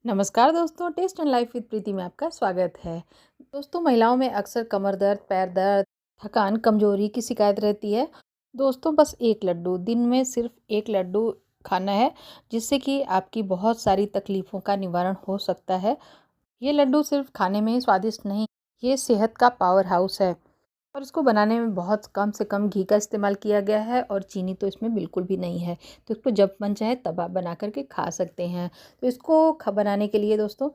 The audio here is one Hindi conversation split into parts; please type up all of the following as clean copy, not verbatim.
नमस्कार दोस्तों, टेस्ट एंड लाइफ विद प्रीति में आपका स्वागत है। दोस्तों, महिलाओं में अक्सर कमर दर्द, पैर दर्द, थकान, कमजोरी की शिकायत रहती है। दोस्तों, बस एक लड्डू, दिन में सिर्फ एक लड्डू खाना है, जिससे कि आपकी बहुत सारी तकलीफ़ों का निवारण हो सकता है। ये लड्डू सिर्फ खाने में ही स्वादिष्ट नहीं, ये सेहत का पावर हाउस है और इसको बनाने में बहुत कम से कम घी का इस्तेमाल किया गया है और चीनी तो इसमें बिल्कुल भी नहीं है। तो इसको जब मन चाहे तब आप बना कर के खा सकते हैं। तो इसको बनाने के लिए दोस्तों,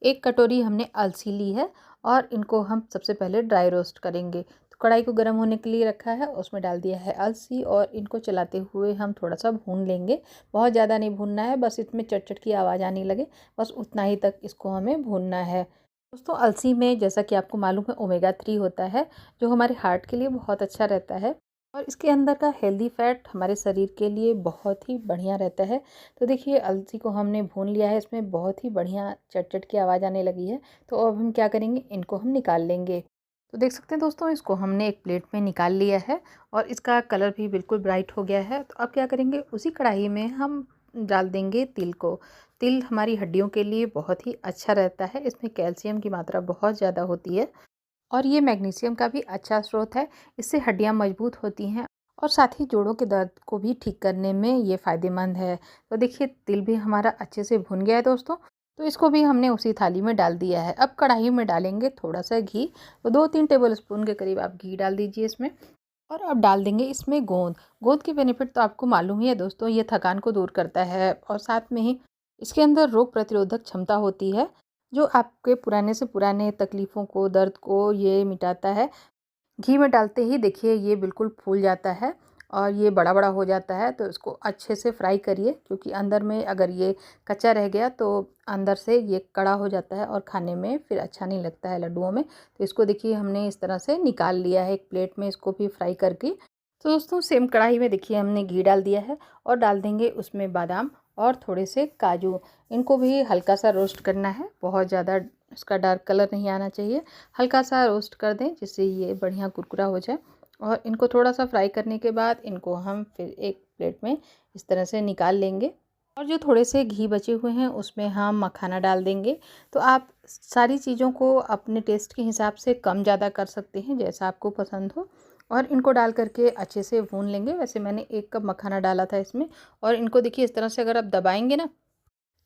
एक कटोरी हमने अलसी ली है और इनको हम सबसे पहले ड्राई रोस्ट करेंगे। तो कढ़ाई को गर्म होने के लिए रखा है, उसमें डाल दिया है अलसी और इनको चलाते हुए हम थोड़ा-सा भून लेंगे। बहुत ज़्यादा नहीं भूनना है, बस इसमें चट-चट की आवाज़ आने लगे, बस उतना ही तक इसको हमें भूनना है। दोस्तों, अलसी में जैसा कि आपको मालूम है ओमेगा 3 होता है, जो हमारे हार्ट के लिए बहुत अच्छा रहता है और इसके अंदर का हेल्दी फैट हमारे शरीर के लिए बहुत ही बढ़िया रहता है। तो देखिए, अलसी को हमने भून लिया है, इसमें बहुत ही बढ़िया चट-चट की आवाज़ आने लगी है। तो अब हम क्या करेंगे, इनको हम निकाल लेंगे। तो देख सकते हैं दोस्तों, इसको हमने एक प्लेट में निकाल लिया है और इसका कलर भी बिल्कुल ब्राइट हो गया है। तो अब क्या करेंगे, उसी कढ़ाई में हम डाल देंगे तिल को। तिल हमारी हड्डियों के लिए बहुत ही अच्छा रहता है, इसमें कैल्शियम की मात्रा बहुत ज़्यादा होती है और ये मैग्नीशियम का भी अच्छा स्रोत है। इससे हड्डियाँ मजबूत होती हैं और साथ ही जोड़ों के दर्द को भी ठीक करने में ये फ़ायदेमंद है। तो देखिए, तिल भी हमारा अच्छे से भुन गया है दोस्तों। तो इसको भी हमने उसी थाली में डाल दिया है। अब कढ़ाई में डालेंगे थोड़ा-सा घी, तो 2-3 टेबल स्पून के करीब आप घी डाल दीजिए इसमें और अब डाल देंगे इसमें गोंद। गोंद के बेनिफिट तो आपको मालूम ही है दोस्तों, ये थकान को दूर करता है और साथ में ही इसके अंदर रोग प्रतिरोधक क्षमता होती है, जो आपके पुराने से पुराने तकलीफ़ों को, दर्द को ये मिटाता है। घी में डालते ही देखिए ये बिल्कुल फूल जाता है और ये बड़ा-बड़ा हो जाता है, तो इसको अच्छे से फ्राई करिए, क्योंकि अंदर में अगर ये कच्चा रह गया तो अंदर से ये कड़ा हो जाता है और खाने में फिर अच्छा नहीं लगता है लड्डुओं में। तो इसको देखिए हमने इस तरह से निकाल लिया है एक प्लेट में, इसको भी फ्राई करके। तो दोस्तों, सेम कढ़ाई में देखिए हमने घी डाल दिया है और डाल देंगे उसमें बादाम और थोड़े से काजू। इनको भी हल्का सा रोस्ट करना है, बहुत ज़्यादा इसका डार्क कलर नहीं आना चाहिए। हल्का सा रोस्ट कर दें जिससे ये बढ़िया कुरकुरा हो जाए और इनको थोड़ा सा फ्राई करने के बाद इनको हम फिर एक प्लेट में इस तरह से निकाल लेंगे और जो थोड़े से घी बचे हुए हैं उसमें हम मखाना डाल देंगे। तो आप सारी चीज़ों को अपने टेस्ट के हिसाब से कम ज़्यादा कर सकते हैं, जैसा आपको पसंद हो, और इनको डाल करके अच्छे से भून लेंगे। वैसे मैंने 1 कप मखाना डाला था इसमें और इनको देखिए इस तरह से अगर आप दबाएंगे ना,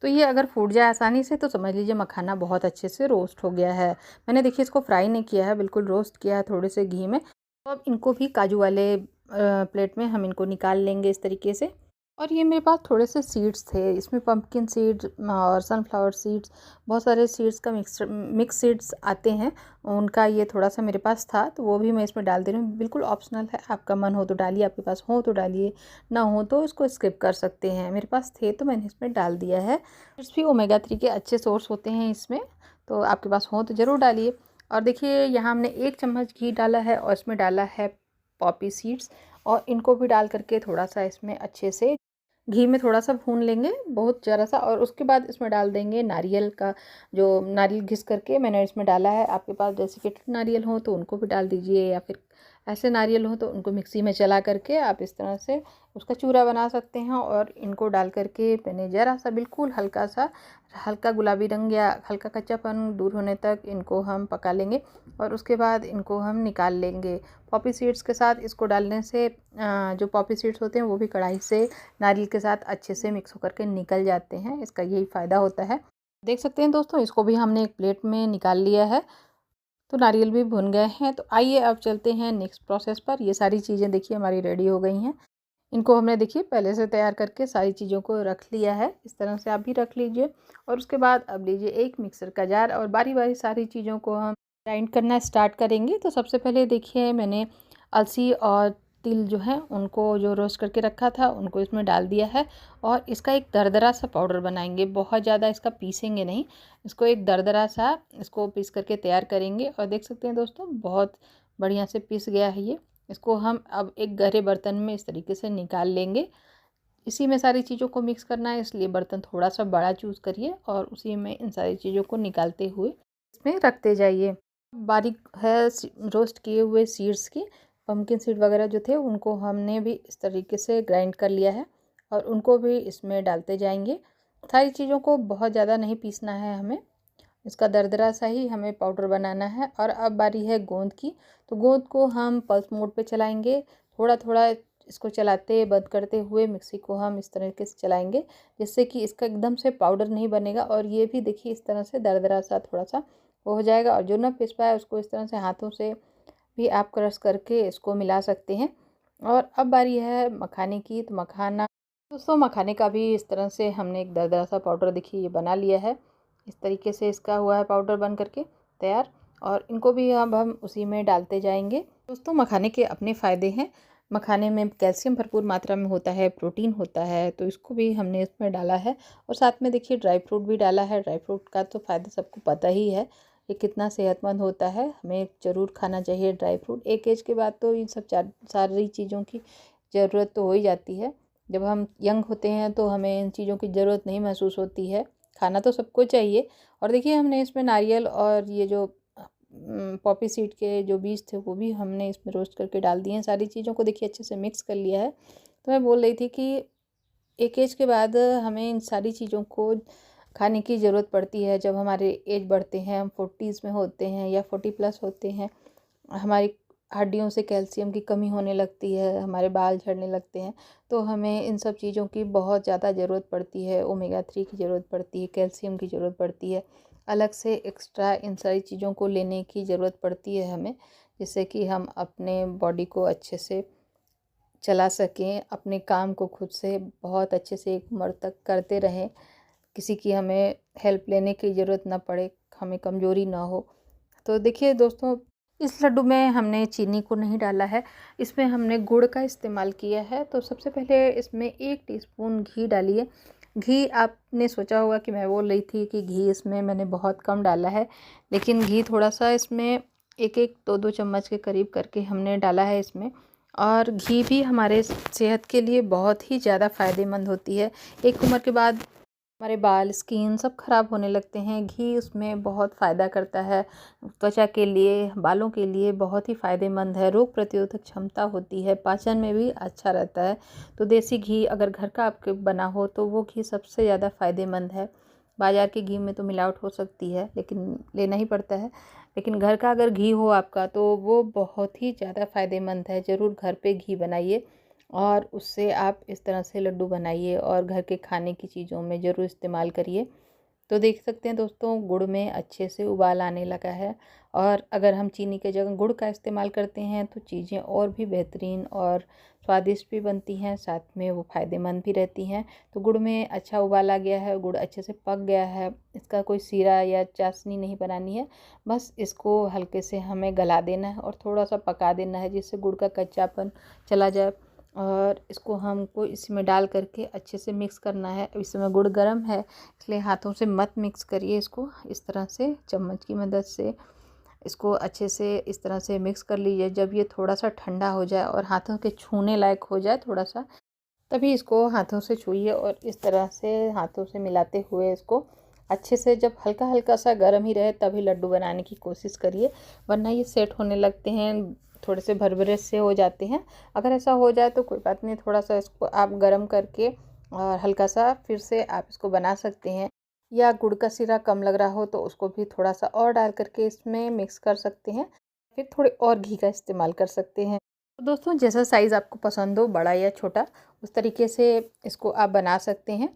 तो ये अगर फूट जाए आसानी से तो समझ लीजिए मखाना बहुत अच्छे से रोस्ट हो गया है। मैंने देखिए इसको फ्राई नहीं किया है, बिल्कुल रोस्ट किया है थोड़े से घी में। तो अब इनको भी काजू वाले प्लेट में हम इनको निकाल लेंगे इस तरीके से। और ये मेरे पास थोड़े से सीड्स थे, इसमें पंपकिन सीड्स और सनफ्लावर सीड्स, बहुत सारे सीड्स का मिक्स सीड्स आते हैं, उनका ये थोड़ा सा मेरे पास था, तो वो भी मैं इसमें डाल दे रही हूँ। बिल्कुल ऑप्शनल है, आपका मन हो तो डालिए, आपके पास हो तो डालिए, ना हो तो इसको स्किप कर सकते हैं। मेरे पास थे तो मैंने इसमें डाल दिया है। सीड्स भी ओमेगा 3 के अच्छे सोर्स होते हैं इसमें, तो आपके पास हो तो ज़रूर डालिए। और देखिए यहाँ हमने 1 चम्मच घी डाला है और इसमें डाला है पॉपी सीड्स और इनको भी डाल करके थोड़ा सा इसमें अच्छे से घी में थोड़ा सा भून लेंगे, बहुत ज़रा सा, और उसके बाद इसमें डाल देंगे नारियल का, जो नारियल घिस करके मैंने इसमें डाला है। आपके पास डेसिकेटेड नारियल हो तो उनको भी डाल दीजिए, या फिर ऐसे नारियल हो तो उनको मिक्सी में चला करके आप इस तरह से उसका चूरा बना सकते हैं। और इनको डाल करके मैंने ज़रा सा बिल्कुल हल्का सा, हल्का गुलाबी रंग या हल्का कच्चापन दूर होने तक इनको हम पका लेंगे और उसके बाद इनको हम निकाल लेंगे। पॉपी सीड्स के साथ इसको डालने से जो पॉपी सीड्स होते हैं वो भी कढ़ाई से नारियल के साथ अच्छे से मिक्स होकर के निकल जाते हैं, इसका यही फ़ायदा होता है। देख सकते हैं दोस्तों, इसको भी हमने एक प्लेट में निकाल लिया है, तो नारियल भी भुन गए हैं। तो आइए अब चलते हैं नेक्स्ट प्रोसेस पर। ये सारी चीज़ें देखिए हमारी रेडी हो गई हैं। इनको हमने देखिए पहले से तैयार करके सारी चीज़ों को रख लिया है, इस तरह से आप भी रख लीजिए। और उसके बाद अब लीजिए एक मिक्सर का जार और बारी-बारी सारी चीज़ों को हम ग्राइंड करना स्टार्ट करेंगे। तो सबसे पहले देखिए मैंने अलसी और तिल जो है उनको जो रोस्ट करके रखा था उनको इसमें डाल दिया है और इसका एक दरदरा सा पाउडर बनाएंगे, बहुत ज़्यादा इसका पीसेंगे नहीं, इसको एक दरदरा सा इसको पीस करके तैयार करेंगे। और देख सकते हैं दोस्तों, बहुत बढ़िया से पीस गया है ये। इसको हम अब एक गहरे बर्तन में इस तरीके से निकाल लेंगे। इसी में सारी चीज़ों को मिक्स करना है, इसलिए बर्तन थोड़ा सा बड़ा चूज़ करिए और उसी में इन सारी चीज़ों को निकालते हुए इसमें रखते जाइए। बारीक है रोस्ट किए हुए सीड्स की, पम्पकिन सीड वगैरह जो थे उनको हमने भी इस तरीके से ग्राइंड कर लिया है और उनको भी इसमें डालते जाएंगे। सारी चीज़ों को बहुत ज़्यादा नहीं पीसना है हमें, इसका दरदरा सा ही हमें पाउडर बनाना है। और अब बारी है गोंद की। तो गोंद को हम पल्स मोड पे चलाएंगे, थोड़ा थोड़ा इसको चलाते बंद करते हुए मिक्सी को हम इस तरीके से चलाएंगे, जिससे कि इसका एकदम से पाउडर नहीं बनेगा। और ये भी देखिए इस तरह से दरदरा सा थोड़ा सा वो हो जाएगा। और जो ना पिस पाए उसको इस तरह से हाथों से भी आप क्रश करके इसको मिला सकते हैं। और अब बारी है मखाने की। तो मखाना दोस्तों, मखाने का भी इस तरह से हमने एक दरदरा सा पाउडर देखिए ये बना लिया है। इस तरीके से इसका हुआ है पाउडर बन करके तैयार। और इनको भी अब हम उसी में डालते जाएंगे। दोस्तों, मखाने के अपने फ़ायदे हैं। मखाने में कैल्शियम भरपूर मात्रा में होता है, प्रोटीन होता है, तो इसको भी हमने इसमें डाला है। और साथ में देखिए ड्राई फ्रूट भी डाला है। ड्राई फ्रूट का तो फ़ायदा सबको पता ही है, ये कितना सेहतमंद होता है। हमें ज़रूर खाना चाहिए ड्राई फ्रूट। एक एज के बाद तो इन सब सारी चीज़ों की ज़रूरत तो हो ही जाती है। जब हम यंग होते हैं तो हमें इन चीज़ों की ज़रूरत नहीं महसूस होती है। खाना तो सबको चाहिए। और देखिए हमने इसमें नारियल और ये जो पॉपी सीड के जो बीज थे वो भी हमने इसमें रोस्ट करके डाल दिए हैं। सारी चीज़ों को देखिए अच्छे से मिक्स कर लिया है। तो मैं बोल रही थी कि एक एज के बाद हमें इन सारी चीज़ों को खाने की ज़रूरत पड़ती है। जब हमारे एज बढ़ते हैं, हम 40s में होते हैं या 40+ होते हैं, हमारी हड्डियों से कैल्शियम की कमी होने लगती है, हमारे बाल झड़ने लगते हैं, तो हमें इन सब चीज़ों की बहुत ज़्यादा ज़रूरत पड़ती है। ओमेगा 3 की ज़रूरत पड़ती है, कैल्शियम की ज़रूरत पड़ती है, अलग से एक्स्ट्रा इन सारी चीज़ों को लेने की ज़रूरत पड़ती है हमें, जिससे कि हम अपने बॉडी को अच्छे से चला सकें, अपने काम को खुद से बहुत अच्छे से एक उम्र तक करते रहें, किसी की हमें हेल्प लेने की ज़रूरत ना पड़े, हमें कमज़ोरी ना हो। तो देखिए दोस्तों, इस लड्डू में हमने चीनी को नहीं डाला है, इसमें हमने गुड़ का इस्तेमाल किया है। तो सबसे पहले इसमें 1 टीस्पून घी डालिए। घी आपने सोचा होगा कि मैं बोल रही थी कि घी इसमें मैंने बहुत कम डाला है, लेकिन घी थोड़ा-सा इसमें 1-1, 2-2 चम्मच के करीब करके हमने डाला है इसमें। और घी भी हमारे सेहत के लिए बहुत ही ज़्यादा फ़ायदेमंद होती है। एक उम्र के बाद हमारे बाल, स्किन सब खराब होने लगते हैं। घी उसमें बहुत फ़ायदा करता है, त्वचा के लिए, बालों के लिए बहुत ही फ़ायदेमंद है। रोग प्रतिरोधक क्षमता होती है, पाचन में भी अच्छा रहता है। तो देसी घी अगर घर का आपके बना हो तो वो घी सबसे ज़्यादा फ़ायदेमंद है। बाज़ार के घी में तो मिलावट हो सकती है, लेकिन लेना ही पड़ता है। लेकिन घर का अगर घी हो आपका तो वो बहुत ही ज़्यादा फ़ायदेमंद है। ज़रूर घर पे घी बनाइए और उससे आप इस तरह से लड्डू बनाइए और घर के खाने की चीज़ों में ज़रूर इस्तेमाल करिए। तो देख सकते हैं दोस्तों, गुड़ में अच्छे से उबाल आने लगा है। और अगर हम चीनी की जगह गुड़ का इस्तेमाल करते हैं तो चीज़ें और भी बेहतरीन और स्वादिष्ट भी बनती हैं, साथ में वो फ़ायदेमंद भी रहती हैं। तो गुड़ में अच्छा उबाल आ गया है, गुड़ अच्छे से पक गया है। इसका कोई सीरा या चाशनी नहीं बनानी है, बस इसको हल्के से हमें गला देना है और थोड़ा सा पका देना है, जिससे गुड़ का कच्चापन चला जाए। और इसको हमको इसमें डाल करके अच्छे से मिक्स करना है। इस समय गुड़ गर्म है, इसलिए हाथों से मत मिक्स करिए इसको। इस तरह से चम्मच की मदद से इसको अच्छे से इस तरह से मिक्स कर लीजिए। जब ये थोड़ा सा ठंडा हो जाए और हाथों के छूने लायक हो जाए थोड़ा सा, तभी इसको हाथों से छूइए और इस तरह से हाथों से मिलाते हुए इसको अच्छे से, जब हल्का हल्का सा गर्म ही रहे तभी लड्डू बनाने की कोशिश करिए, वरना ये सेट होने लगते हैं, थोड़े से भरभरे से हो जाते हैं। अगर ऐसा हो जाए तो कोई बात नहीं, थोड़ा सा इसको आप गर्म करके और हल्का सा फिर से आप इसको बना सकते हैं। या गुड़ का सीरा कम लग रहा हो तो उसको भी थोड़ा सा और डाल करके इसमें मिक्स कर सकते हैं, फिर थोड़े और घी का इस्तेमाल कर सकते हैं। तो दोस्तों, जैसा साइज़ आपको पसंद हो, बड़ा या छोटा, उस तरीके से इसको आप बना सकते हैं।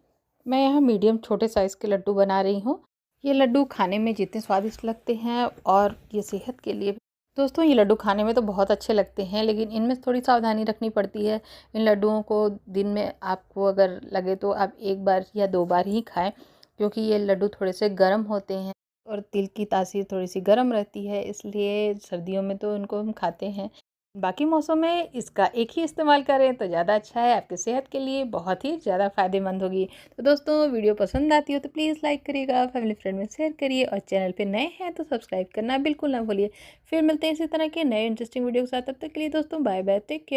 मैं यहाँ मीडियम छोटे साइज़ के लड्डू बना रही हूँ। ये लड्डू खाने में जितने स्वादिष्ट लगते हैं और ये सेहत के लिए दोस्तों, ये लड्डू खाने में तो बहुत अच्छे लगते हैं, लेकिन इनमें थोड़ी सावधानी रखनी पड़ती है। इन लड्डुओं को दिन में आपको अगर लगे तो आप 1 बार या 2 बार ही खाएँ, क्योंकि ये लड्डू थोड़े से गर्म होते हैं और तिल की तासीर थोड़ी सी गर्म रहती है, इसलिए सर्दियों में तो इनको हम खाते हैं। बाकी मौसम में इसका एक ही इस्तेमाल करें तो ज़्यादा अच्छा है, आपकी सेहत के लिए बहुत ही ज़्यादा फ़ायदेमंद होगी। तो दोस्तों, वीडियो पसंद आती हो तो प्लीज़ लाइक करिएगा, फैमिली फ्रेंड में शेयर करिए और चैनल पे नए हैं तो सब्सक्राइब करना बिल्कुल ना भूलिए। फिर मिलते हैं इसी तरह के नए इंटरेस्टिंग वीडियो के साथ, तब तक के लिए दोस्तों बाय बाय, टेक केयर।